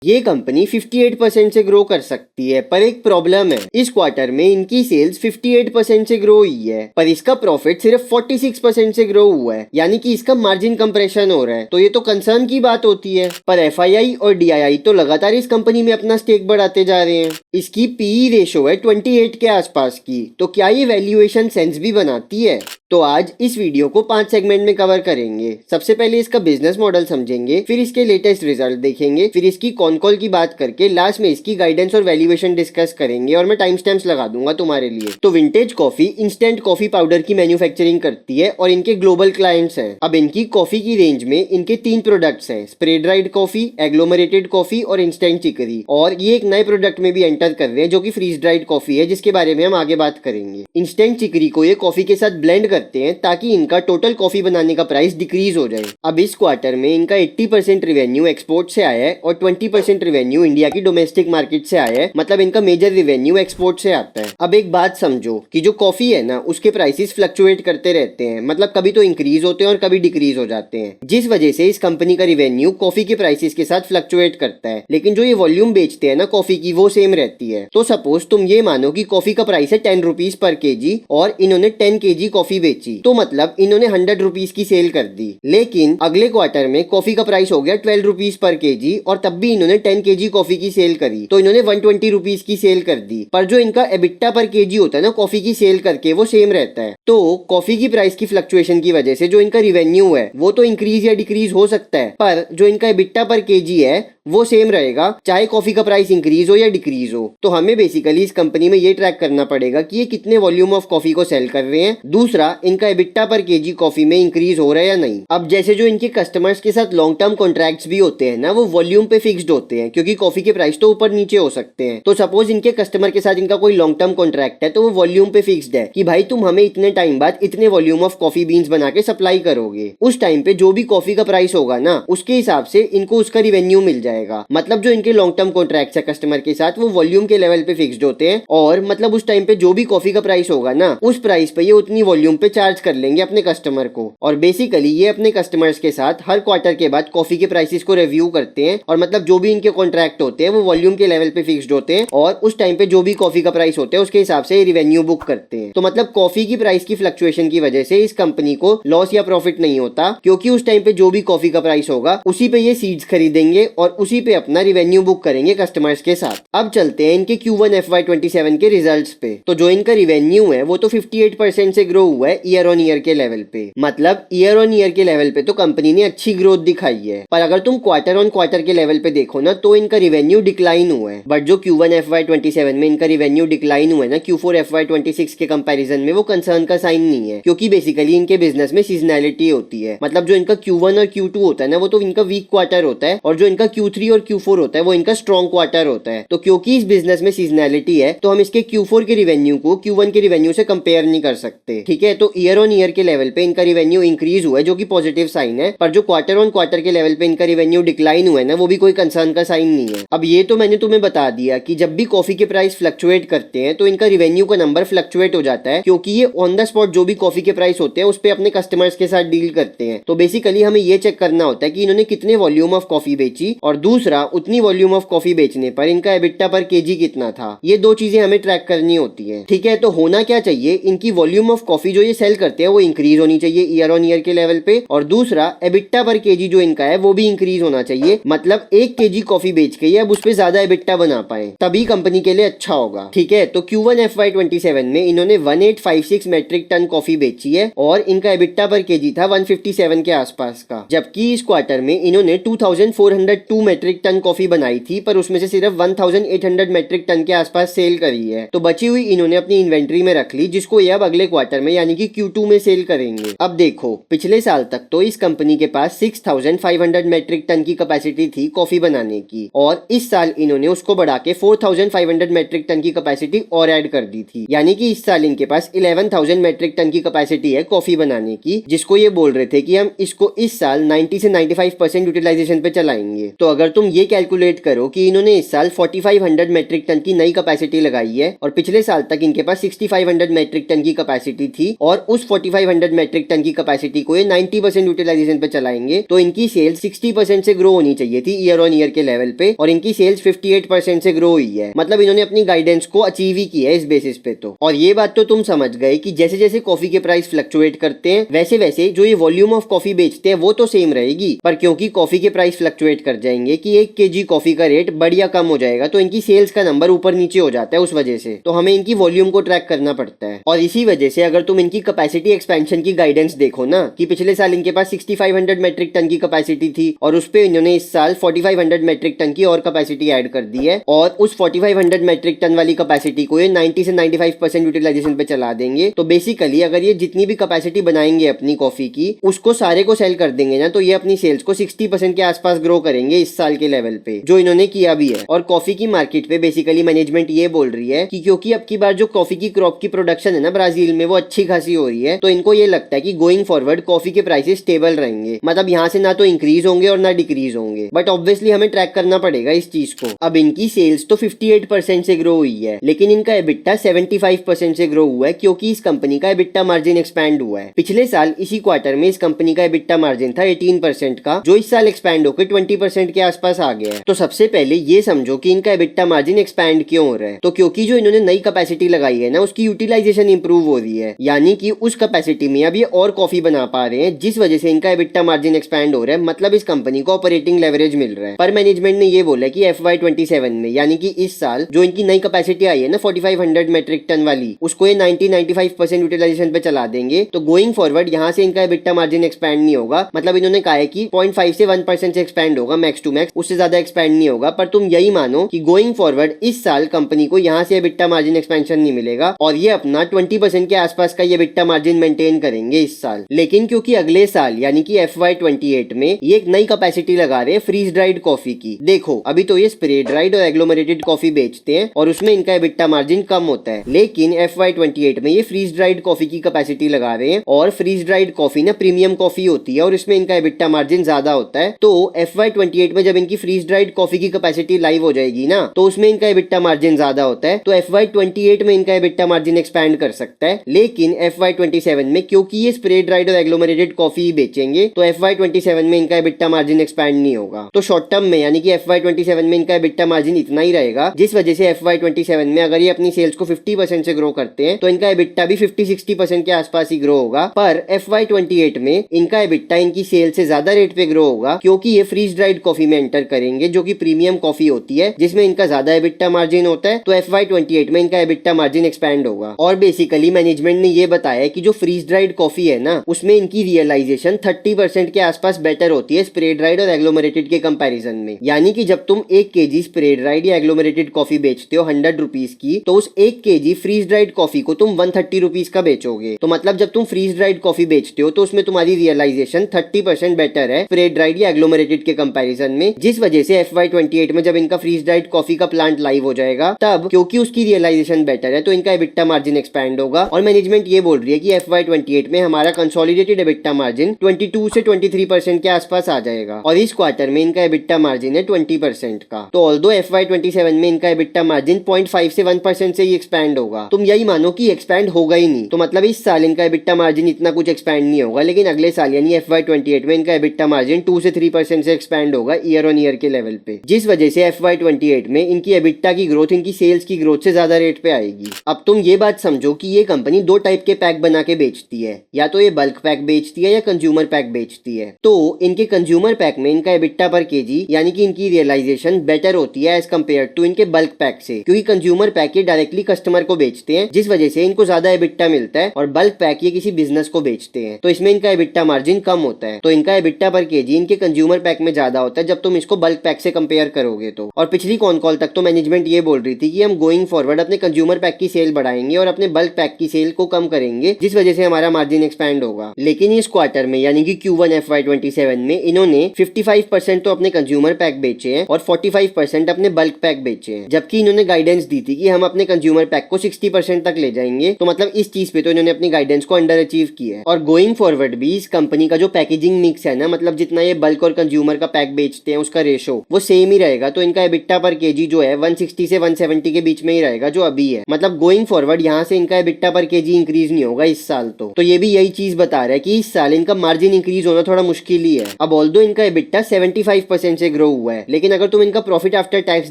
ये कंपनी 58% से ग्रो कर सकती है, पर एक प्रॉब्लम है, इस क्वार्टर में इनकी सेल्स 58% से ग्रो हुई है, पर इसका प्रॉफिट सिर्फ 46% से ग्रो हुआ है, यानी कि इसका मार्जिन कंप्रेशन हो रहा है। तो ये तो कंसर्न की बात होती है। पर एफआईआई और डीआईआई तो लगातार इस कंपनी में अपना स्टेक बढ़ाते जा रहे हैं। इसकी पीई रेशो है 28 के आसपास की। तो क्या ये वैल्यूएशन सेंस भी बनाती है? तो आज इस वीडियो को 5 सेगमेंट में कवर करेंगे। सबसे पहले इसका बिजनेस मॉडल समझेंगे, फिर इसके लेटेस्ट रिजल्ट देखेंगे, फिर इसकी कॉन कॉल की बात करके लास्ट में इसकी गाइडेंस और वैल्यूएशन डिस्कस करेंगे और मैं टाइम स्टैम्प्स लगा दूंगा तुम्हारे लिए। तो vintage coffee instant coffee powder की मैन्युफैक्चरिंग करती है और इनके ग्लोबल क्लाइंट्स हैं। अब इनकी कॉफी की रेंज में इनके 3 प्रोडक्ट्स हैं, स्प्रे ड्राइड कॉफी, एग्लोमरेटेड कॉफी और इंस्टेंट चिकरी। और ये एक नए प्रोडक्ट में भी एंटर कर रहे हैं जो कि फ्रीज ड्राइड कॉफी है, जिसके बारे में हम आगे बात करेंगे। इंस्टेंट चिकरी को ये कॉफी के साथ ब्लेंड करते हैं ताकि इनका टोटल कॉफी बनाने का प्राइस डिक्रीज हो जाए। अब इस क्वार्टर में इनका 80% रेवेन्यू एक्सपोर्ट से आया है और 20% रेवेन्यू इंडिया की डोमेस्टिक मार्केट से आया है, मतलब इनका मेजर रेवेन्यू एक्सपोर्ट से आता है। अब एक बात समझो कि जो कॉफी है ना, उसके प्राइसेस फ्लक्चुएट करते रहते हैं, मतलब कभी तो इंक्रीज होते हैं और कभी डिक्रीज हो जाते हैं, जिस वजह से इस कंपनी का रेवेन्यू कॉफी के प्राइसेस के साथ फ्लक्चुएट करता है। लेकिन जो ये वॉल्यूम बेचते हैं ना कॉफी की, वो सेम रहती है। तो सपोज तुम ये मानो कि कॉफी का प्राइस है 10 रुपीज पर केजी और इन्होंने 10 केजी कॉफी बेची, तो मतलब इन्होंने 100 रुपीज की सेल कर दी। लेकिन अगले क्वार्टर में कॉफी का प्राइस हो गया 12 रुपीज पर केजी और तब भी इन्होंने 10 केजी कॉफी की सेल करी, तो इन्होंने 120 रुपीज की सेल कर दी। पर जो इनका एबिट्टा पर केजी होता है ना कॉफी की सेल करके, वो सेम रहता है। तो कॉफी की प्राइस की फ्लक्चुएशन की वजह से जो इनका रेवेन्यू है वो तो इंक्रीज या डिक्रीज हो सकता है, पर जो इनका एबिट्टा पर केजी है वो सेम रहेगा, चाहे कॉफी का प्राइस इंक्रीज हो या डिक्रीज हो। तो हमें बेसिकली इस कंपनी में ये ट्रैक करना पड़ेगा कि ये कितने वॉल्यूम ऑफ कॉफी को सेल कर रहे हैं, दूसरा इनका एबिट्टा पर केजी कॉफी में इंक्रीज हो रहा है या नहीं। अब जैसे जो इनके कस्टमर्स के साथ लॉन्ग टर्म कॉन्ट्रैक्ट्स भी होते हैं ना, वो वॉल्यूम पे फिक्स्ड होते हैं, क्योंकि कॉफी के प्राइस तो ऊपर नीचे हो सकते हैं। तो सपोज इनके कस्टमर के साथ इनका कोई लॉन्ग टर्म कॉन्ट्रैक्ट है, तो वो वॉल्यूम पे फिक्स्ड है कि भाई तुम हमें इतने टाइम बाद इतने वॉल्यूम ऑफ कॉफी बीन्स बना के सप्लाई करोगे। उस टाइम पे जो भी कॉफी का प्राइस होगा ना, उसके हिसाब से इनको उसका रिवेन्यू मिल जाएगा। मतलब इनके लॉन्ग टर्म कॉन्ट्रैक्ट्स है कस्टमर के साथ, वो वॉल्यूम के लेवल पे फिक्स्ड होते हैं और मतलब उस टाइम पे जो भी कॉफी का प्राइस होगा ना, उस प्राइस पे ये उतनी वॉल्यूम पे चार्ज कर लेंगे अपने कस्टमर को। और बेसिकली ये अपने कस्टमर्स के साथ हर क्वार्टर के बाद कॉफी के प्राइसेस को रिव्यू करते हैं और मतलब जो भी इनके कॉन्ट्रैक्ट होते हैं वो वॉल्यूम के लेवल पे फिक्स्ड होते हैं और उस टाइम पे जो भी कॉफी का प्राइस होता है उसके हिसाब से रिवेन्यू बुक करते हैं। तो मतलब कॉफी की प्राइस की फ्लक्चुएशन की वजह से इस कंपनी को लॉस या प्रॉफिट नहीं होता, क्योंकि उस टाइम पे जो भी कॉफी का प्राइस होगा उसी पे ये सीड्स खरीदेंगे और उसी पे अपना रिवेन्यू बुक करेंगे कस्टमर्स के साथ। अब चलते हैं इनके Q1 FY27 के रिजल्ट्स पे। तो जो इनका रिवेन्यू है वो तो 58% से ग्रो हुआ है ईयर ऑन ईयर के लेवल पे, मतलब ईयर ऑन ईयर के लेवल पे तो कंपनी ने अच्छी ग्रोथ दिखाई है। पर अगर तुम क्वार्टर ऑन क्वार्टर के लेवल पे देखो ना, तो इनका रिवेन्यू डिक्लाइन हुआ है। बट जो Q1 FY27 में इनका रिवेन्यू डिक्लाइन हुआ है ना Q4 FY26 के कंपेरिजन में, वो कंसर्न का साइन नहीं है, क्योंकि बेसिकली इनके बिजनेस में सीजनैलिटी होती है। मतलब जो इनका Q1 और Q2 होता है ना, वो तो इनका वीक क्वार्टर होता है और जो इनका Q3 और Q4 होता है वो इनका स्ट्रॉन्ग क्वार्टर होता है। तो क्योंकि इस बिजनेस में सीजनैलिटी है, तो हम इसके Q4 के रिवेन्यू को Q1 के रिवेन्यू से कंपेयर नहीं कर सकते, ठीक है। तो ईयर ऑन ईयर के लेवल पे इनका रिवेन्यू इंक्रीज हुआ है, जो कि पॉजिटिव साइन है। पर जो क्वार्टर ऑन क्वार्टर के लेवल पे इनका रिवेन्यू डिक्लाइन हुआ है ना, वो भी कोई कंसर्न का साइन नहीं है। अब ये तो मैंने तुम्हें बता दिया कि जब भी कॉफी के प्राइस फ्लक्चुएट करते हैं तो इनका रिवेन्यू का नंबर फ्लक्चुएट हो जाता है, क्योंकि ये ऑन द स्पॉट जो भी कॉफी के प्राइस होते हैं उस पे अपने कस्टमर्स के साथ डील करते हैं। तो बेसिकली हमें ये चेक करना होता है कि इन्होंने कितने वॉल्यूम ऑफ कॉफी बेची और दूसरा उतनी वॉल्यूम ऑफ कॉफी बेचने पर इनका एबिट्टा पर केजी कितना था। ये दो चीजें हमें ट्रैक करनी होती है, ठीक है। तो होना क्या चाहिए, इनकी वॉल्यूम ऑफ कॉफी जो ये सेल करते हैं वो इंक्रीज होनी चाहिए ईयर ऑन ईयर के लेवल पे, और दूसरा एबिट्टा पर केजी जो इनका है वो भी इंक्रीज होना चाहिए। मतलब 1 केजी कॉफी बेच के अब उस पर ज्यादा एबिट्टा बना पाए, तभी कंपनी के लिए अच्छा होगा, ठीक है। तो Q1 FY27 में इन्होंने 1856 मेट्रिक टन कॉफी बेची है और इनका एबिट्टा पर केजी था 157 के आसपास का। जबकि इस क्वार्टर में इन्होंने 2402 मेट्रिक टन कॉफी बनाई थी, पर उसमें से सिर्फ 1800 मेट्रिक टन के आसपास सेल करी है। तो बची हुई इन्होंने अपनी इन्वेंट्री में रख ली, जिसको ये अब अगले क्वार्टर में यानी कि Q2 में सेल करेंगे। अब देखो, पिछले साल तक तो इस कंपनी के पास 6500 मेट्रिक टन की कैपेसिटी थी कॉफी बनाने की, और इस साल इन्होंने उसको बढ़ा के 4500 मेट्रिक टन की कैपेसिटी और ऐड कर दी थी, यानी कि इस साल इनके पास 11000 मेट्रिक टन की कैपेसिटी है कॉफी बनाने की, जिसको ये बोल रहे थे कि हम इसको इस साल 90 से 95% यूटिलाइजेशन पे चलाएंगे। तो अगर तुम ये कैलकुलेट करो कि इन्होंने इस साल 4500 मेट्रिक टन की नई कैपेसिटी लगाई है और पिछले साल तक इनके पास 6500 मेट्रिक टन की कैपेसिटी थी, और उस 4500 मेट्रिक टन की कैपेसिटी को ये 90% यूटिलाइजेशन पे चलाएंगे, तो इनकी सेल्स 60% से ग्रो होनी चाहिए थी ईयर ऑन ईयर के लेवल पे और इनकी सेल्स 58% से ग्रो हुई है। मतलब इन्होंने अपनी गाइडेंस को अचीव ही किया है इस बेसिस पे तो। और ये बात तो तुम समझ गए कि जैसे जैसे कॉफी के प्राइस फ्लक्चुएट करते हैं वैसे वैसे जो ये वॉल्यूम ऑफ कॉफी बेचते हैं वो तो सेम रहेगी, पर क्योंकि कॉफी के प्राइस फ्लक्चुएट कर जाएंगे कि 1 kg कॉफी का रेट बढ़िया कम हो जाएगा तो इनकी सेल्स का नंबर ऊपर नीचे हो जाता है। उस वजह से तो हमें इनकी वॉल्यूम को ट्रैक करना पड़ता है। और इसी वजह से अगर तुम इनकी कैपेसिटी एक्सपेंशन की गाइडेंस देखो ना कि पिछले साल इनके पास 6500 मेट्रिक टन की कैपेसिटी थी और उस पे इन्होंने इस साल 4500 मेट्रिक टन की और कैपेसिटी ऐड कर दी है और उस 4500 मेट्रिक टन वाली कैपेसिटी को ये 90 से 95% यूटिलाइजेशन पे चला देंगे। तो बेसिकली अगर ये जितनी भी कैपेसिटी बनाएंगे अपनी कॉफी की उसको सारे को सेल कर देंगे ना तो ये अपनी सेल्स को 60% के आसपास ग्रो करेंगे इस साल के लेवल पे, जो इन्होंने किया भी है। और कॉफी की मार्केट पे बेसिकली मैनेजमेंट ये बोल रही है कि क्योंकि अब की बार जो कॉफी की क्रॉप की प्रोडक्शन है ना ब्राजील में वो अच्छी खासी हो रही है तो इनको ये लगता है कि गोइंग फॉरवर्ड कॉफी के प्राइसेस स्टेबल रहेंगे। मतलब यहाँ से ना तो इंक्रीज होंगे और ना डिक्रीज होंगे, बट ऑब्वियसली हमें ट्रैक करना पड़ेगा इस चीज को। अब इनकी सेल्स तो 58% से ग्रो हुई है लेकिन इनका एबिटा 75% से ग्रो हुआ है क्योंकि इस कंपनी का एबिटा मार्जिन एक्सपैंड हुआ है। पिछले साल इसी क्वार्टर में इस कंपनी का एबिटा मार्जिन था 18% का, जो इस साल एक्सपैंड होकर 20% के आसपास आ गया है। तो सबसे पहले ये समझो कि इनका एबिटा मार्जिन एक्सपैंड क्यों हो रहा है। तो क्योंकि जो इन्होंने नई कैपेसिटी लगाई है ना उसकी यूटिलाइजेशन इंप्रूव हो रही है, यानी कि उस कैपेसिटी में अब ये और कॉफी बना पा रहे हैं जिस वजह से इनका एबिटा मार्जिन एक्सपैंड हो रहा है। मतलब इस कंपनी को ऑपरेटिंग लेवरेज मिल रहा है। पर मैनेजमेंट ने ये बोला कि FY27 में यानी कि इस साल जो इनकी नई कैपेसिटी आई है ना 4500 मेट्रिक टन वाली उसको ये 90-95% यूटिलाइजेशन पे चला देंगे। तो गोइंग फॉरवर्ड यहाँ से इनका एबिटा मार्जिन एक्सपैंड नहीं होगा। मतलब इन्होंने कहा है कि 0.5 से 1% से एक्सपैंड होगा मैक्स टू मैक्स, उससे ज्यादा एक्सपैंड नहीं होगा। पर तुम यही मानो कि गोइंग फॉरवर्ड इस साल कंपनी को यहाँ से एबिटा मार्जिन एक्सपेंशन नहीं मिलेगा और ये अपना 20% के आसपास का ये एबिटा मार्जिन मेंटेन करेंगे इस साल। लेकिन क्योंकि अगले साल यानी कि FY28 में ये एक नई कैपेसिटी लगा रहे हैं फ्रीज ड्राइड कॉफी की। देखो अभी तो ये स्प्रे ड्राइड और एग्लोमरेटेड कॉफी बेचते हैं और उसमें इनका एबिटा मार्जिन कम होता है, लेकिन FY28 में ये फ्रीज ड्राइड कॉफी की कैपेसिटी लगा रहे हैं और फ्रीज ड्राइड कॉफी ना प्रीमियम कॉफी होती है और इसमें इनका एबिटा मार्जिन ज्यादा होता है। तो FY28 में जब इनकी फ्रीज ड्राइड कॉफी की कैपेसिटी लाइव हो जाएगी ना तो उसमें इनका एबिटा मार्जिन ज्यादा होता है। तो FY28 में इनका एबिटा मार्जिन एक्सपैंड कर सकता है। लेकिन FY27 में क्योंकि ये स्प्रे ड्राइड और एग्लोमरेटेड कॉफी ही बेचेंगे तो FY27 में इनका एबिटा मार्जिन एक्सपैंड नहीं होगा। तो शॉर्ट टर्म में यानी कि FY27 में इनका एबिटा मार्जिन इतना ही रहेगा, जिस वजह से FY27 में अगर ये अपनी सेल्स को 50% से ग्रो करते हैं तो इनका एबिटा भी 50-60% के आसपास ही ग्रो होगा। पर FY28 में इनका एबिटा इनकी सेल से ज्यादा रेट पे ग्रो होगा क्योंकि ये फ्रीज ड्राइड कॉफी में एंटर करेंगे जो कि प्रीमियम कॉफी होती है जिसमें इनका ज्यादा एबिटा मार्जिन होता है। तो FY28 में इनका एबिटा मार्जिन एक्सपैंड होगा। और बेसिकली मैनेजमेंट ने ये बताया कि जो फ्रीज ड्राइड कॉफी है ना उसमें इनकी रियलाइजेशन 30% के आसपास बेटर होती है स्प्रे ड्राइड और एग्लोमरेटेड के कंपैरिजन में। यानी कि जब तुम 1 kg स्प्रे ड्राइड या एग्लोमरेटेड कॉफी बेचते हो 100 रुपीज की तो उस 1 kg फ्रीज ड्राइड कॉफी को तुम 130 रुपीज का बेचोगे। तो मतलब जब तुम फ्रीज ड्राइड कॉफी बेचते हो तो उसमें तुम्हारी रियलाइजेशन 30% बेटर है स्प्रे ड्राइड या एग्लोमरेटेड के कंपैरिजन में, जिस वजह से FY28 में जब इनका फ्रीज ड्राइड कॉफी का प्लांट लाइव हो जाएगा तब क्योंकि उसकी रियलाइजेशन बेटर है तो इनका एबिटा मार्जिन एक्सपैंड होगा। और मैनेजमेंट ये बोल रही है कि FY28 में हमारा कंसोलिडेटेड एबिटा मार्जिन 22 से 23% के आसपास आ जाएगा और इस क्वार्टर में इनका एबिटा मार्जिन है 20% का। तो ऑल्दो FY27 में इनका एबिटा मार्जिन 0.5 से 1% से ही एक्सपैंड होगा। तुम यही मानो कि एक्सपैंड होगा ही नहीं। तो मतलब इस साल इनका एबिटा मार्जिन इतना कुछ एक्सपैंड नहीं होगा, लेकिन अगले साल यानी FY28 में इनका एबिटा मार्जिन 2 से 3% से एक्सपैंड होगा ईयर ऑन ईयर के लेवल पे, जिस वजह से FY28 में इनकी एबिटा की ग्रोथ इनकी सेल्स की ग्रोथ से ज्यादा रेट पे आएगी। अब तुम ये बात समझो कि ये कंपनी दो टाइप के पैक बना के बेचती है, या तो ये बल्क पैक बेचती है या कंज्यूमर पैक बेचती है। तो इनके कंज्यूमर पैक में इनका एबिटा पर केजी यानी कि इनकी रियलाइजेशन बेटर होती है एज कम्पेयर टू इनके बल्क पैक से, क्योंकि कंज्यूमर पैक ये डायरेक्टली कस्टमर को बेचते हैं जिस वजह से इनको ज्यादा एबिटा मिलता है और बल्क पैक ये किसी बिजनेस को बेचते हैं तो इसमें इनका एबिटा मार्जिन कम होता है। तो इनका एबिटा पर केजी इनके कंज्यूमर पैक में ज्यादा होता है जब तुम इसको बल्क पैक से कंपेयर करोगे तो। और पिछली कॉन कॉल तक तो मैनेजमेंट ये बोल रही थी कि हम गोइंग फॉरवर्ड अपने कंज्यूमर पैक की सेल बढ़ाएंगे और अपने बल्क पैक की सेल को कम करेंगे जिस वजह से हमारा मार्जिन एक्सपैंड होगा। लेकिन इस क्वार्टर में यानी कि Q1 FY27 में इन्होंने 55% तो अपने कंज्यूमर पैक बेचे हैं और 45% अपने बल्क पैक बेचे हैं, जबकि इन्होंने गाइडेंस दी थी कि हम अपने कंज्यूमर पैक को 60% तक ले जाएंगे। तो मतलब इस चीज पे तो इन्होंने अपनी गाइडेंस को अंडर अचीव किया है। और गोइंग फॉरवर्ड भी इस कंपनी का जो पैकेजिंग मिक्स है ना, मतलब जितना ये बल्क और कंज्यूमर का पैक बेचते हैं उसका रेशो वो सेम ही रहेगा। तो इनका एबिटा पर केजी जो है 160 से 170 के बीच में ही रहेगा जो अभी है। मतलब गोइंग फॉरवर्ड यहाँ से इनका एबिटा पर केजी इंक्रीज नहीं होगा इस साल। तो ये भी यही चीज बता रहा है कि इस साल इनका मार्जिन इंक्रीज होना थोड़ा मुश्किल ही है। अब ऑल्दो इनका एबिटा 75% से ग्रो ग्रो हुआ है, लेकिन अगर तुम इनका प्रॉफिट आफ्टर टैक्स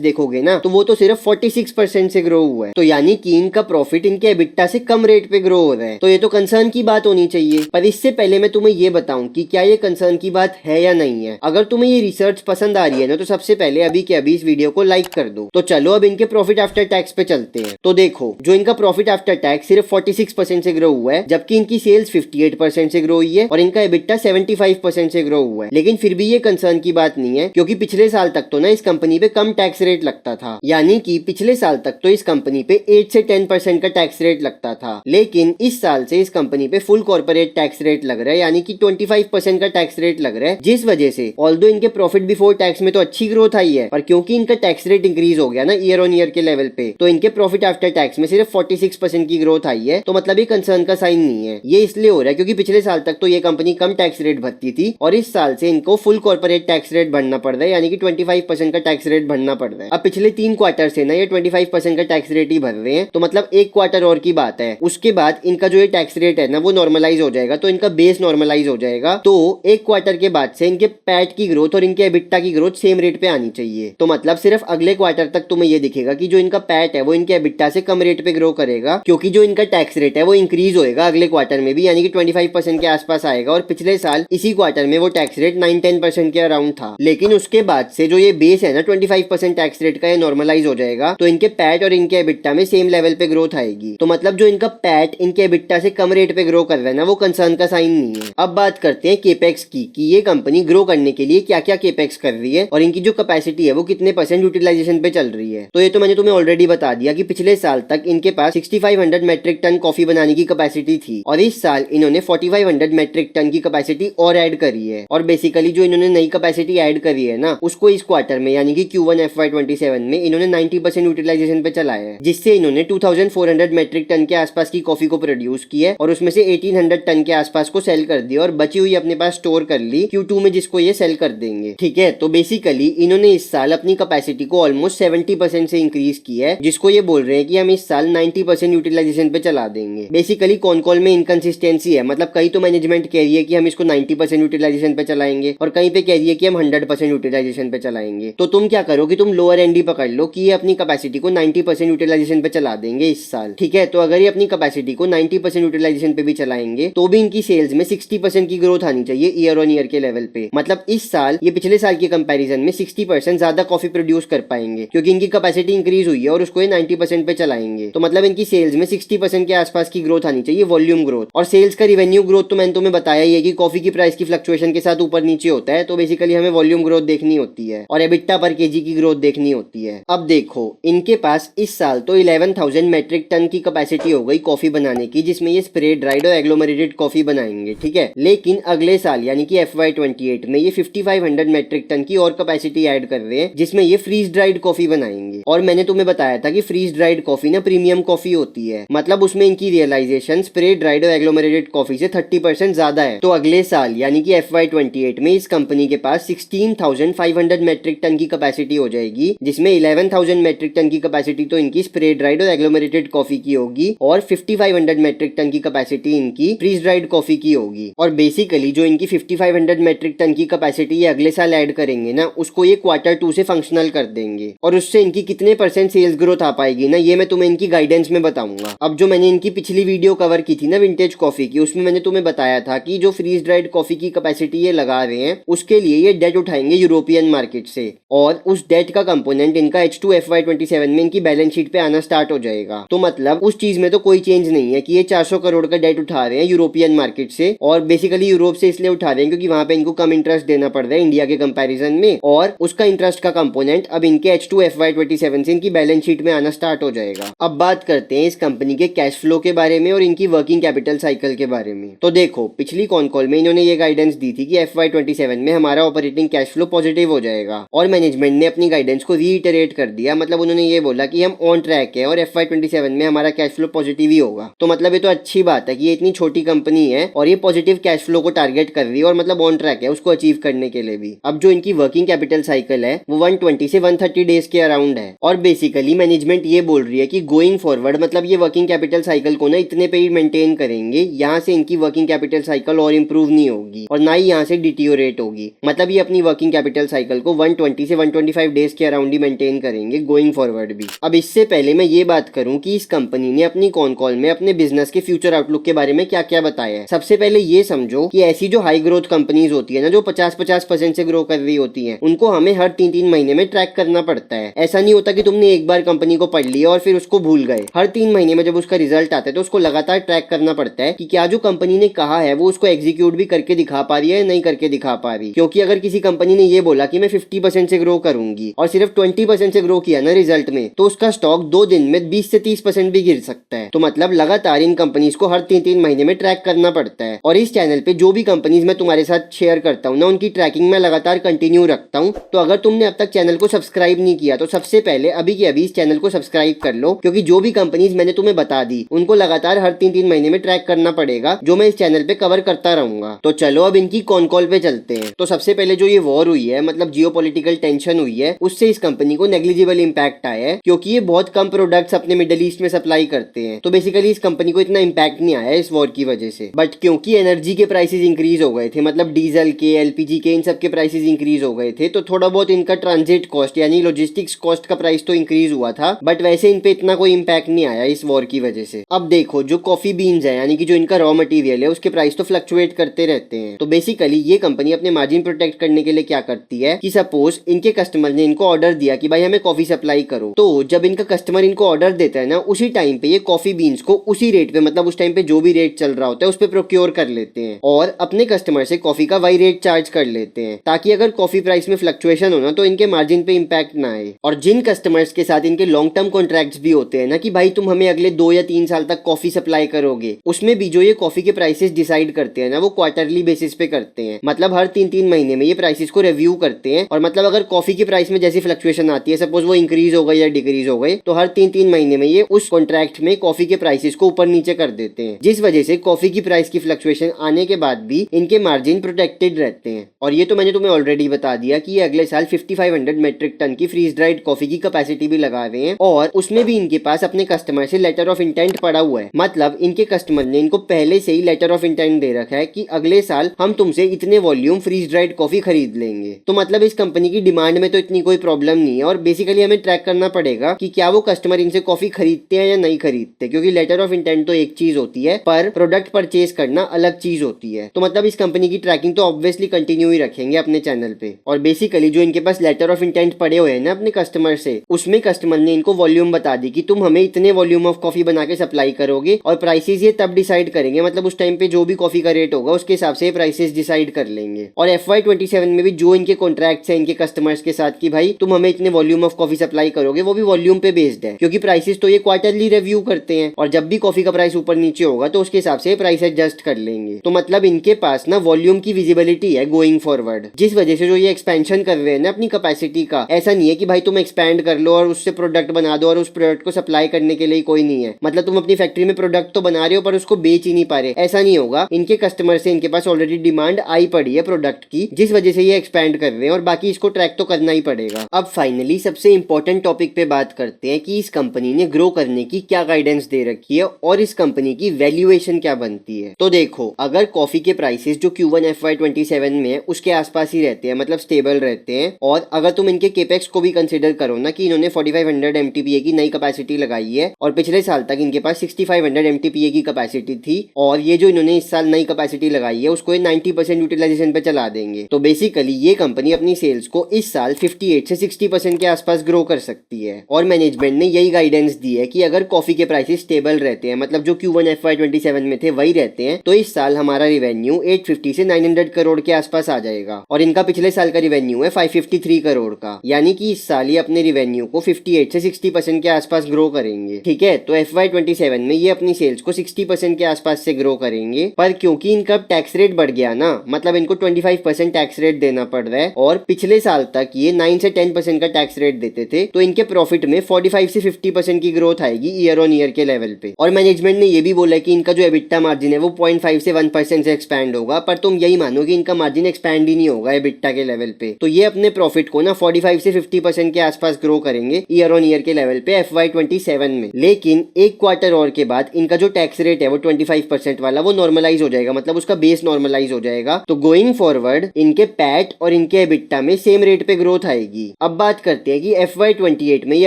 देखोगे ना तो वो तो सिर्फ 46% से ग्रो हुआ है। तो यानी कि इनका प्रॉफिट इनके एबिटा से कम रेट पे ग्रो हो रहा है। तो ये तो कंसर्न की बात होनी चाहिए। पर इससे पहले मैं तुम्हें ये बताऊं कि क्या ये कंसर्न की बात है या नहीं है। अगर तुम्हें ये रिसर्च पसंद आ रही है ना तो सबसे पहले अभी के अभी इस वीडियो को लाइक कर दो। तो चलो अब इनके प्रॉफिट आफ्टर टैक्स पे चलते हैं। तो देखो, जो इनका प्रॉफिट आफ्टर टैक्स सिर्फ 46% से ग्रो हुआ है, जबकि इनकी सेल्स 58% से ग्रो हुई है और इनका एबिटा 75% से ग्रो हुआ है। लेकिन फिर भी ये कंसर्न की बात नहीं है, क्योंकि पिछले साल तक तो ना इस कंपनी पे कम टैक्स रेट लगता था। यानी कि पिछले साल तक तो इस कंपनी पे 8 से 10% का टैक्स रेट लगता था, लेकिन इस साल से इस कंपनी पे फुल कॉर्पोरेट टैक्स रेट लग रहा है, यानी कि 25% का टैक्स रेट लग रहा है। जिस वजह से ऑल्दो इनके प्रॉफिट बिफोर टैक्स में तो अच्छी ग्रोथ आई है, पर क्योंकि इनका टैक्स रेट इंक्रीज हो गया ना ईयर ऑन ईयर के लेवल पे, तो इनके प्रॉफिट आफ्टर टैक्स में सिर्फ 46% की ग्रोथ आई है। तो मतलब ये कंसर्न का साइन नहीं है। ये इसलिए हो रहा है क्योंकि पिछले साल तक तो ये कंपनी कम टैक्स रेट भरती थी और इस साल से इनको फुल कॉर्पोरेट टैक्स रेट भरना पड़ रहा है, यानी कि 25% का टैक्स रेट भरना पड़ रहा है। अब पिछले 3 क्वार्टर से ना ये 25% का टैक्स रेट ही भर रहे हैं। तो मतलब एक क्वार्टर और की बात है, उसके बाद इनका जो ये टैक्स रेट है ना वो नॉर्मलाइज हो जाएगा, तो इनका बेस नॉर्मलाइज हो जाएगा। तो एक क्वार्टर के बाद से इनके पैट की ग्रोथ और इनके एबिटा की ग्रोथ सेम रेट पे आनी चाहिए। तो मतलब सिर्फ अगले क्वार्टर तक तुम्हें ये दिखेगा कि जो इनका पैट है वो इनके एबिटा से कम रेट पे ग्रो करेगा, क्योंकि जो इनका टैक्स रेट है वो इंक्रीज होएगा अगले क्वार्टर में भी, यानी कि 25% के आसपास आएगा। और पिछले साल इसी क्वार्टर में वो टैक्स रेट 9-10% के अराउंड था। लेकिन उसके बाद से जो ये बेस है ना 25% टैक्स रेट का, ये नॉर्मलाइज हो जाएगा, तो इनके पैट और इनके एबिटा में सेम लेवल पे ग्रोथ आएगी। तो मतलब जो इनका पैट इनके एबिटा से कम रेट पे ग्रो कर रहा है ना वो कंसर्न का साइन नहीं है। अब बात करते हैं केपेक्स की, कि ये कंपनी ग्रो करने के लिए क्या क्या केपेक्स कर रही है और इनकी जो कैपेसिटी है वो कितने % यूटिलाइजेशन पे चल रही है। तो ये तो मैंने तुम्हें ऑलरेडी बता दिया कि पिछले साल तक इनके पास 6500 मेट्रिक टन कॉफी बनाने की कैपेसिटी थी और इस साल इन्होंने 4500 मेट्रिक टन की कैपेसिटी और ऐड करी है। और बेसिकली जो इन्होंने नई कैपेसिटी ऐड करी है ना उसको इस क्वार्टर में यानी कि Q1 FY27 में इन्होंने 90% यूटिलाइजेशन पे चलाया है, जिससे इन्होंने 2400 मेट्रिक टन के आसपास की कॉफी को प्रोड्यूस की है और उसमें से 1800 टन के आसपास को सेल कर दिया और बची हुई अपने पास स्टोर कर ली Q2 में, जिसको ये सेल कर देंगे। ठीक है, तो बेसिकली इन्होंने इस साल अपनी कैपेसिटी को ऑलमोस्ट 70% से इंक्रीज किया है, जिसको ये बोल रहे हैं कि हम इस साल 90% यूटिलाइजेशन पे चला देंगे। बेसिकली कॉन कॉल में इनकंसिस्टेंसी है, मतलब कहीं तो मैनेजमेंट कह रही है कि हम इसको 90% यूटिलाइजेशन पे चलाएंगे और कहीं पे कह रही है कि हम 100% यूटिलाइजेशन पे चलाएंगे। तो तुम क्या करो कि तुम लोअर एंड ही पकड़ लो कि ये अपनी कैपेसिटी को 90% यूटिलाइजेशन पे चला देंगे इस साल। ठीक है, तो अगर ये अपनी कैपेसिटी को 90% यूटिलाइजेशन पे भी चलाएंगे तो भी इनकी सेल्स में 60% की ग्रोथ आनी चाहिए ईयर ऑन ईयर के लेवल पे। मतलब इस साल ये पिछले साल के कंपैरिजन में 60% ज्यादा कॉफी प्रोड्यूस कर पाएंगे, क्योंकि इनकी कैपेसिटी इंक्रीज हुई है और उसको ये 90% पे चलाएंगे। तो मतलब इनकी सेल्स में 60% के आसपास की ग्रोथ आनी चाहिए, वॉल्यूम ग्रोथ। और सेल्स का रिवेन्यू ग्रोथ तो मैंने तुम्हें बताया ही है कि कॉफी की प्राइस की फ्लक्चुएशन के साथ ऊपर नीचे होता है, तो बेसिकली हमें वॉल्यूम ग्रोथ देखनी होती है और एबिटा पर केजी की ग्रोथ देखनी होती है। अब देखो, इनके पास इस साल तो 11,000 मेट्रिक टन की कैपेसिटी हो गई कॉफी बनाने की, जिसमें ये स्प्रे ड्राइड और एग्लोमेरेटेड कॉफी बनाएंगे। ठीक है, लेकिन अगले साल यानी कि FY28 में ये 5500 मेट्रिक टन की और कैपेसिटी ऐड कर रहे हैं, जिसमें ये फ्रीज ड्राइड कॉफी बनाएंगे। और मैंने तुम्हें बताया था कि फ्रीज ड्राइड कॉफी ना प्रीमियम कॉफी होती है, मतलब उसमें इनकी रियलाइजेशन स्प्रे ड्राइड और एग्लोमेरेटेड कॉफी से 30% ज्यादा है। तो अगले साल यानी कि FY28 में इस कंपनी के पास 16,500 मेट्रिक टन की कैपेसिटी हो जाएगी, जिसमें 11,000 मेट्रिक टन की कैपेसिटी तो इनकी स्प्रे ड्राइड और एग्लोमेरेटेड कॉफी की होगी और 5500 मेट्रिक टन की कैपेसिटी इनकी फ्रीज ड्राइड कॉफी की होगी। और बेसिकली जो इनकी 5500 मेट्रिक टन की कैपेसिटी ये अगले साल ऐड करेंगे ना, उसको ये Q2 से फंक्शनल कर देंगे और उससे इनकी कितने % सेल्स ग्रोथ आ पाएगी ना, ये मैं तुम्हें इनकी गाइडेंस में बताऊंगा। अब जो मैंने इनकी पिछली वीडियो कवर की थी ना विंटेज कॉफी की, उसमें मैंने तुम्हें बताया था कि जो फ्रीज ड्राइड कॉफी की कैपेसिटी ये लगा रहे हैं उसके लिए ये डेट उठाएंगे यूरोपियन मार्केट से, और उस डेट का कंपोनेंट इनका H2 FY27 में इनकी बैलेंस शीट पे आना स्टार्ट हो जाएगा। तो मतलब उस चीज में तो कोई चेंज नहीं है कि ये 400 करोड़ का डेट उठा रहे हैं यूरोपियन मार्केट से, और बेसिकली यूरोप से इसलिए उठा रहे हैं क्योंकि वहां पे इनको कम इंटरेस्ट देना पड़ रहा है इंडिया के कंपैरिजन में, और उसका इंटरेस्ट का कंपोनेंट अब इनके H2 FY27 से इनकी बैलेंस शीट में आना स्टार्ट हो जाएगा। अब बात करते हैं इस कंपनी के कैश फ्लो के बारे में और इनकी वर्किंग कैपिटल साइकिल के बारे में। तो देखो, पिछली कॉन कॉल में इन्होंने ये गाइडेंस दी थी कि FY27 में हमारा ऑपरेटिंग कैश फ्लो पॉजिटिव हो जाएगा, और मैनेजमेंट ने अपनी गाइडेंस को रीइटरेट कर दिया। मतलब उन्होंने ये बोला कि हम ऑन ट्रैक है और FY27 में हमारा कैश फ्लो पॉजिटिव ही होगा। तो मतलब ये तो अच्छी बात है कि ये इतनी छोटी कंपनी है और ये पॉजिटिव कैश फ्लो को टारगेट कर रही है और मतलब ऑन ट्रैक है उसको अचीव करने के लिए भी। अब जो इनकी वर्किंग कैपिटल साइकिल है वो 120 से 130 डेज के अराउंड है, और बेसिकली मैनेजमेंट ये बोल रही है कि गोइंग फॉरवर्ड मतलब ये वर्किंग कैपिटल साइकिल को ना इतने पे ही मेंटेन करेंगे, यहाँ से इनकी वर्किंग कैपिटल साइकिल और इंप्रूव नहीं होगी और ना ही यहाँ से डिटीरियोरेट होगी। मतलब ये अपनी वर्किंग कैपिटल कैपिटल साइकिल को 120 से 125 डेज के अराउंड ही मेंटेन करेंगे गोइंग फॉरवर्ड भी। अब इससे पहले मैं ये बात करूं कि इस कंपनी ने अपनी कॉन कॉल में अपने बिजनेस के फ्यूचर आउटलुक के बारे में क्या क्या बताया है। सबसे पहले ये समझो कि ऐसी जो हाई ग्रोथ कंपनीज होती है ना, जो 50-50% से ग्रो कर रही होती है, उनको हमें हर 3-3 महीने में ट्रैक करना पड़ता है। ऐसा नहीं होता कि तुमने एक बार कंपनी को पढ़ लिया और फिर उसको भूल गए। हर 3 महीने में जब उसका रिजल्ट आता है तो उसको लगातार ट्रैक करना पड़ता है कि क्या जो कंपनी ने कहा है वो उसको एग्जीक्यूट भी करके दिखा पा रही है या नहीं करके दिखा पा रही। क्योंकि अगर किसी कंपनी ने ये बोला कि मैं 50% से ग्रो करूंगी और सिर्फ 20% से ग्रो किया ना रिजल्ट में, तो उसका स्टॉक 2 दिन में 20 से 30% भी गिर सकता है। तो मतलब लगातार इन कंपनीज को हर 3-3 महीने में ट्रैक करना पड़ता है। और इस चैनल पे जो भी कंपनीज मैं तुम्हारे साथ शेयर करता हूँ ना, उनकी ट्रैकिंग में लगातार कंटिन्यू रखता हूँ। तो अगर तुमने अब तक चैनल को सब्सक्राइब नहीं किया तो सबसे पहले अभी के अभी इस चैनल को सब्सक्राइब कर लो, क्योंकि जो भी कंपनीज मैंने तुम्हें बता दी उनको लगातार हर 3-3 महीने में ट्रैक करना पड़ेगा, जो मैं इस चैनल पे कवर करता रहूंगा। तो चलो अब इनकी कॉन कॉल पे चलते हैं। तो सबसे पहले जो ये वॉर हुई है, मतलब जियोपॉलिटिकल टेंशन हुई है, उससे इस कंपनी को नेग्लिजिबल इंपैक्ट आया है, क्योंकि ये बहुत कम प्रोडक्ट्स अपने मिडिल ईस्ट में सप्लाई करते हैं। तो बेसिकली इस कंपनी को इतना इंपैक्ट नहीं आया इस वॉर की वजह से। बट क्योंकि एनर्जी के प्राइसेस इंक्रीज हो गए थे, मतलब डीजल के, एलपीजी के, इन सब के प्राइसेस इंक्रीज हो गए थे, तो थोड़ा बहुत इनका ट्रांजिट कॉस्ट यानी लॉजिस्टिक्स कॉस्ट का प्राइस तो इंक्रीज हुआ था, बट वैसे इन पे इतना कोई इंपैक्ट नहीं आया इस वॉर की वजह से। अब देखो, जो कॉफी बीन्स है यानी कि जो इनका रॉ मटेरियल है, उसके प्राइस तो फ्लक्चुएट करते रहते हैं। तो बेसिकली ये कंपनी अपने मार्जिन प्रोटेक्ट करने के लिए क्या करती है कि सपोज इनके कस्टमर ने इनको ऑर्डर दिया कि भाई हमें कॉफी सप्लाई करो, तो जब इनका कस्टमर इनको ऑर्डर देता है ना, उसी टाइम पे ये कॉफी बीन्स को उसी रेट पे, मतलब उस टाइम पे जो भी रेट चल रहा होता है उस पे प्रोक्योर कर लेते हैं और अपने कस्टमर से कॉफी का वही रेट चार्ज कर लेते हैं, ताकि अगर कॉफी प्राइस में फ्लक्चुएशन हो ना तो इनके मार्जिन पे इंपैक्ट ना आए। और जिन कस्टमर्स के साथ इनके लॉन्ग टर्म कॉन्ट्रैक्ट्स भी होते हैं ना कि भाई तुम हमें अगले 2 या 3 साल तक कॉफी सप्लाई करोगे, उसमें भी जो ये कॉफी के प्राइसेस डिसाइड करते हैं ना, वो क्वार्टरली बेसिस पे करते हैं। मतलब हर 3-3 महीने में ये प्राइसेस को रिव्यू करते हैं। और मतलब अगर कॉफी की प्राइस में जैसी फ्लक्चुएशन आती है, सपोज वो इंक्रीज हो गई या डिक्रीज हो गई, तो हर 3-3 महीने में ये उस कॉन्ट्रैक्ट में कॉफी के प्राइसेस को ऊपर नीचे कर देते हैं, जिस वजह से कॉफी की प्राइस की फ्लक्चुएशन आने के बाद भी इनके मार्जिन प्रोटेक्टेड रहते हैं। और ये तो मैंने तुम्हें ऑलरेडी बता दिया कि ये अगले साल 5500 मेट्रिक टन की फ्रीज ड्राइड कॉफी की कैपेसिटी भी लगा रहे हैं, और उसमें भी इनके पास अपने कस्टमर से लेटर ऑफ इंटेंट पड़ा हुआ है। मतलब इनके कस्टमर ने इनको पहले से ही लेटर ऑफ इंटेंट दे रखा है कि अगले साल हम तुमसे इतने वॉल्यूम फ्रीज ड्राइड कॉफी खरीद लेंगे। तो मतलब इस कंपनी की डिमांड में तो इतनी कोई प्रॉब्लम नहीं है। और बेसिकली हमें ट्रैक करना पड़ेगा कि क्या वो कस्टमर इनसे कॉफी खरीदते हैं या नहीं खरीदते, क्योंकि लेटर ऑफ इंटेंट तो एक चीज होती है पर प्रोडक्ट परचेज करना अलग चीज होती है। तो मतलब इस कंपनी की ट्रैकिंग तो ऑब्वियसली कंटिन्यू ही रखेंगे अपने चैनल पे। और बेसिकली जो इनके पास लेटर ऑफ इंटेंट पड़े हुए हैं ना अपने कस्टमर से, उसमें कस्टमर ने इनको वॉल्यूम बता दी कि तुम हमें इतने वॉल्यूम ऑफ कॉफी बना के सप्लाई करोगे, और प्राइसेस ये तब डिसाइड करेंगे, मतलब उस टाइम पे जो भी कॉफी का रेट होगा उसके हिसाब से प्राइसेस डिसाइड कर लेंगे। और FY27 में भी जो इनके कॉन्ट्रैक्ट्स हैं इनके कस्टमर्स के साथ कि भाई तुम हमें इतने वॉल्यूम ऑफ कॉफी सप्लाई करोगे, वो भी वॉल्यूम पे बेस्ड है, क्योंकि प्राइसेस तो ये क्वार्टरली रिव्यू करते हैं, और जब भी कॉफी का प्राइस ऊपर नीचे होगा तो उसके हिसाब से प्राइस एडजस्ट कर लेंगे। तो मतलब इनके पास ना वॉल्यूम की विजिबिलिटी है गोइंग फॉरवर्ड, जिस वजह से जो ये एक्सपेंशन कर रहे हैं ना अपनी कैपेसिटी का, ऐसा नहीं है कि भाई तुम एक्सपैंड कर लो और उससे प्रोडक्ट बना दो और उस प्रोडक्ट को सप्लाई करने के लिए कोई नहीं है। मतलब तुम अपनी फैक्ट्री में प्रोडक्ट तो बना रहे हो पर उसको बेच ही नहीं पा रहे, ऐसा नहीं होगा। इनके कस्टमर से इनके पास ऑलरेडी डिमांड आई पड़ी है प्रोडक्ट की, जिस वजह से ये एक्सपैंड कर रहे हैं, और बाकी इसको ट्रैक तो करना ही पड़ेगा। अब फाइनली सबसे इंपॉर्टेंट टॉपिक पे बात करते हैं कि इस कंपनी ने ग्रो करने की क्या गाइडेंस दे रखी है और इस कंपनी की वैल्यूएशन क्या बनती है। तो देखो, अगर कॉफी के प्राइसेस जो Q1 FY27 में है उसके आसपास ही रहते हैं, मतलब स्टेबल रहते हैं, और अगर तुम इनके केपेक्स को भी कंसिडर करो ना कि इन्होंने 4500 MTPA की नई कैपेसिटी लगाई है, और पिछले साल तक इनके पास 6500 MTPA की कैपेसिटी थी, और ये जो इन्होंने इस साल नई कैपेसिटी लगाई है उसको 90% यूटिलाइजेशन पे चला देंगे। तो बेसिकली ये कंपनी अपनी सेल्स को इस साल 58 से 60% के आसपास ग्रो कर सकती है। और मैनेजमेंट ने यही गाइडेंस दी है कि अगर कॉफी के प्राइसेस स्टेबल रहते हैं, मतलब जो Q1 FY27 में थे वही रहते हैं, तो इस साल हमारा रिवेन्यू 850 से 900 करोड़ के आसपास आ जाएगा। और इनका पिछले साल का रिवेन्यू है 553 करोड़ का, यानी कि इस साल ये अपने रिवेन्यू को 58 से 60% के आसपास ग्रो करेंगे। ठीक है, तो FY27 में ये अपनी सेल्स को 60% के आसपास से ग्रो करेंगे। पर क्योंकि इनका टैक्स रेट बढ़ गया ना, मतलब इनको 25% टैक्स रेट देना पड़ रहा है, और पिछले साल तक ये 9 से 10% का टैक्स रेट देते थे, तो इनके प्रॉफिट में 45 से 50% की ग्रोथ आएगी ईयर ऑन ईयर के लेवल पे। और मैनेजमेंट ने ये भी बोला कि इनका जो एबिटा मार्जिन है वो 0.5 से 1% से एक्सपैंड होगा, पर तुम यही मानो कि इनका मार्जिन एक्सपैंड ही नहीं होगा एबिटा के लेवल पे। तो ये अपने प्रॉफिट को ना 45 से 50% के आसपास ग्रो करेंगे ईयर ऑन ईयर के लेवल पे FY27 में। लेकिन एक क्वार्टर और के बाद इनका जो टैक्स रेट है वो 25% वाला वो नॉर्मलाइज हो जाएगा, मतलब उसका बेस नॉर्मलाइज हो जाएगा। तो गोइंग फॉरवर्ड इनके पैट और इनके एबिटा में सेम रेट पे ग्रोथ आएगी। अब बात करते हैं कि FY28 में ये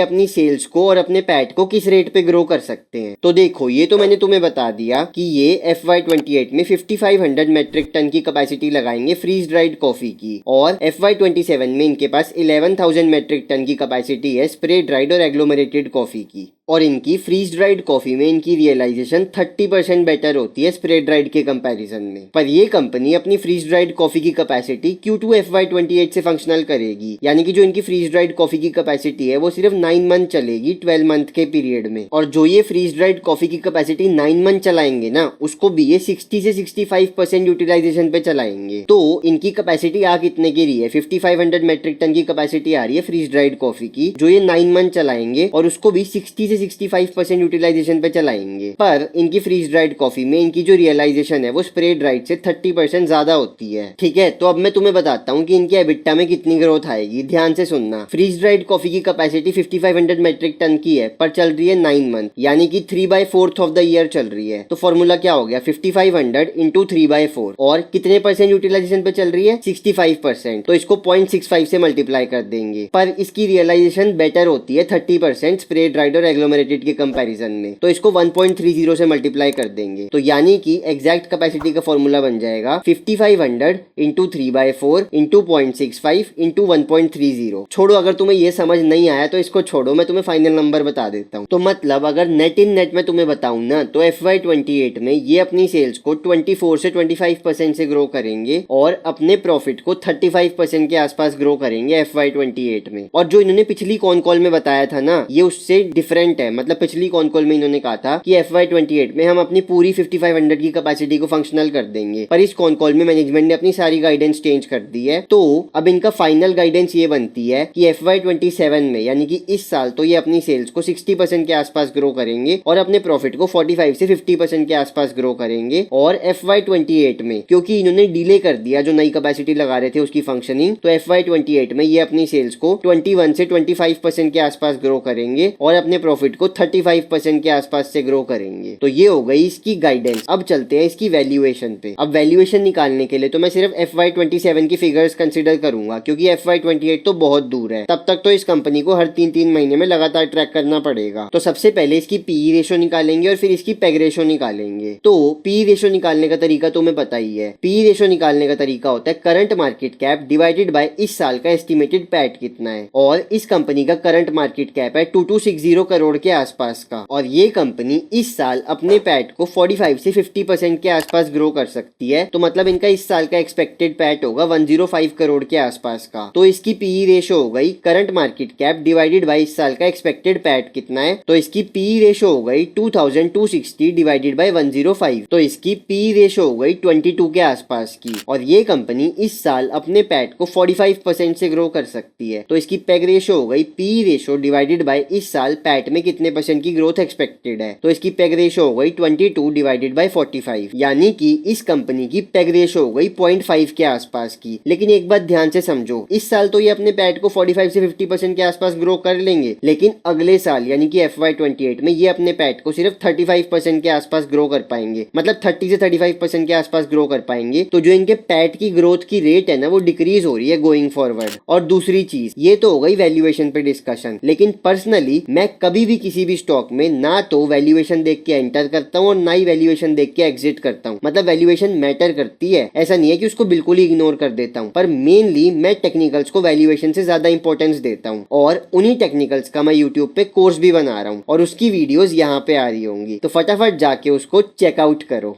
अपनी सेल्स को और अपने पैट को किस रेट पे ग्रो कर सकते हैं। तो देखो, ये तो मैंने तुम्हें बता दिया कि ये FY28 में 5500 मेट्रिक टन की कैपेसिटी लगाएंगे फ्रीज ड्राइड कॉफी की, और FY27 में इनके पास 11,000 मेट्रिक टन की कैपेसिटी है स्प्रे ड्राइड और एग्लोमरेटेड कॉफी की। और इनकी फ्रीज ड्राइड कॉफी में इनकी रियलाइजेशन 30% बेटर होती है स्प्रे ड्राइड के कंपैरिजन में। पर ये कंपनी अपनी फ्रीज ड्राइड कॉफी की कैपेसिटी Q2 FY28 से फंक्शनल करेगी, यानी कि जो इनकी फ्रीज ड्राइड कॉफी की कैपेसिटी है वो सिर्फ 9 मंथ चलेगी 12 मंथ के पीरियड में। और जो ये फ्रीज ड्राइड कॉफी की कैपेसिटी 9 मंथ चलाएंगे ना, उसको भी ये 60 से 65% यूटिलाइजेशन पे चलाएंगे। तो इनकी कैपेसिटी आ कितने की रही है? 5500 मेट्रिक टन की कैपेसिटी आ रही है फ्रीज ड्राइड कॉफी की, जो ये 9 मंथ चलाएंगे और उसको भी 60 65% यूटिलाइजेशन पे चलाएंगे। पर इनकी फ्रीज ड्राइड कॉफी में इनकी जो रियलाइजेशन है वो स्प्रे ड्राइड से 30% ज्यादा होती है। ठीक है, तो अब मैं तुम्हें बताता हूँ कि इनके एबिटा में कितनी ग्रोथ आएगी। ध्यान से सुनना। फ्रीज ड्राइड कॉफी की कैपेसिटी 5500 मेट्रिक टन की है, पर चल रही है 9 मंथ, यानी कि 3/4 ऑफ द ईयर चल रही है। तो फॉर्मूला क्या हो गया? 5500 इंटू 3/4, और कितने परसेंट यूटिलाइजेशन पे चल रही है? 65%। तो इसको 0.65 से मल्टीप्लाई कर देंगे। पर इसकी रियलाइजेशन बेटर होती है 30% स्प्रे ड्राइड और एग्लोमरेटेड के कंपैरिजन में, तो इसको 1.30 से मल्टीप्लाई कर देंगे। तो यानी कि एग्जैक्ट कैपेसिटी का फॉर्मूला बन जाएगा 5500 इंटू 3/4 इंटू 0.65 इंटू 1.30। छोड़ो, अगर तुम्हें ये समझ नहीं आया तो इसको छोड़ो, मैं तुम्हें फाइनल नंबर बता देता हूँ। तो मतलब अगर नेट इन नेट में तुम्हें बताऊं ना, तो FY28 में ये अपनी सेल्स को 24 से 25% से ग्रो करेंगे और अपने प्रॉफिट को 35% के आसपास ग्रो करेंगे FY28 में। और जो इन्होंने पिछली कॉन कॉल में बताया था ना, ये उससे डिफरेंट है। मतलब पिछली कॉन कॉल में इन्होंने कहा था कि FY28 में हम अपनी पूरी 5500 की कैपेसिटी को फंक्शनल कर देंगे, पर इस कॉन कॉल में मैनेजमेंट ने अपनी सारी गाइडेंस चेंज कर दी है। तो अब इनका फाइनल गाइडेंस ये बनती है कि FY27 में, यानी कि इस साल, तो ये अपनी सेल्स को 60% के आसपास ग्रो करेंगे और अपने प्रॉफिट को 45 से 50% के आसपास ग्रो करेंगे। और FY28 में क्योंकि इन्होंने डिले कर दिया जो नई कैपेसिटी लगा रहे थे उसकी फंक्शनिंग, तो FY28 में ये अपनी सेल्स को 21 से 25% के आसपास ग्रो करेंगे और अपने प्रॉफिट को 35% के आसपास से ग्रो करेंगे। तो ये हो गई इसकी गाइडेंस। अब चलते हैं इसकी वैल्यूएशन पे। अब वैल्यूएशन निकालने के लिए तो मैं सिर्फ FY27 की फिगर्स कंसीडर करूंगा, क्योंकि FY28 तो बहुत दूर है। तब तक तो इस कंपनी को हर 3-3 महीने में लगातार ट्रैक करना पड़ेगा। तो सबसे पहले इसकी PE रेशो निकालेंगे और फिर इसकी पेग रेशो निकालेंगे। तो PE रेशो निकालने का तरीका तुम्हें पता ही है। PE रेशो निकालने का तरीका होता है current market cap divided by इस साल का एस्टिमेटेड पैट कितना है, और इस कंपनी का करंट मार्केट कैप है 2260 करोड़ के आसपास का। और ये कंपनी इस साल अपने पैट को 45 से 50% के आसपास ग्रो कर सकती है। तो मतलब इनका इस साल का एक्सपेक्टेड पैट होगा 105 करोड़ के आसपास का। तो इसकी PE रेशो हो गई current market cap divided by इस साल का एक्सपेक्टेड पैट कितना है, तो इसकी PE रेशो हो गई 2260 डिवाइडेड बाय 105। तो इसकी PE रेशो हो गई 22 के आसपास की। और ये कंपनी इस साल अपने पैट को 45% से ग्रो कर सकती है। तो इसकी पेग रेशो हो गई PE रेशो डिवाइडेड बाय इस साल पैट में कितने परसेंट की ग्रोथ एक्सपेक्टेड है, तो इसकी पेग रेशो हो गई 22 डिवाइडेड बाय 45, यानी कि इस कंपनी की पेग रेशो हो गई 0.5 के आसपास की। लेकिन एक बात ध्यान से समझो, इस साल तो ये अपने पैट को 45 से 50% के आसपास ग्रो कर लेंगे, लेकिन अगले साल यानी कि FY28 में ये अपने पैट को सिर्फ 35% के आसपास ग्रो कर पाएंगे। मतलब 30 से 35% के आसपास ग्रो कर पाएंगे। तो जो इनके पैट की ग्रोथ की रेट है ना, वो डिक्रीज हो रही है गोइंग फॉरवर्ड। और दूसरी चीज, ये तो हो गई वैल्यूएशन पे डिस्कशन, लेकिन पर्सनली मैं कभी भी किसी भी स्टॉक में ना तो वैल्यूएशन देख के एंटर करता हूँ और ना ही वैल्यूएशन देख के एग्जिट करता हूँ। मतलब वैल्यूएशन मैटर करती है, ऐसा नहीं है कि उसको बिल्कुल ही इग्नोर कर देता हूँ, पर मेनली मैं टेक्निकल्स को वैल्यूएशन से ज्यादा इंपॉर्टेंस देता हूँ। और उन्हीं टेक्निकल्स का मैं यूट्यूब पे कोर्स भी बना रहा हूँ और उसकी वीडियोस यहाँ पे आ रही होंगी, तो फटाफट जाके उसको चेकआउट करो।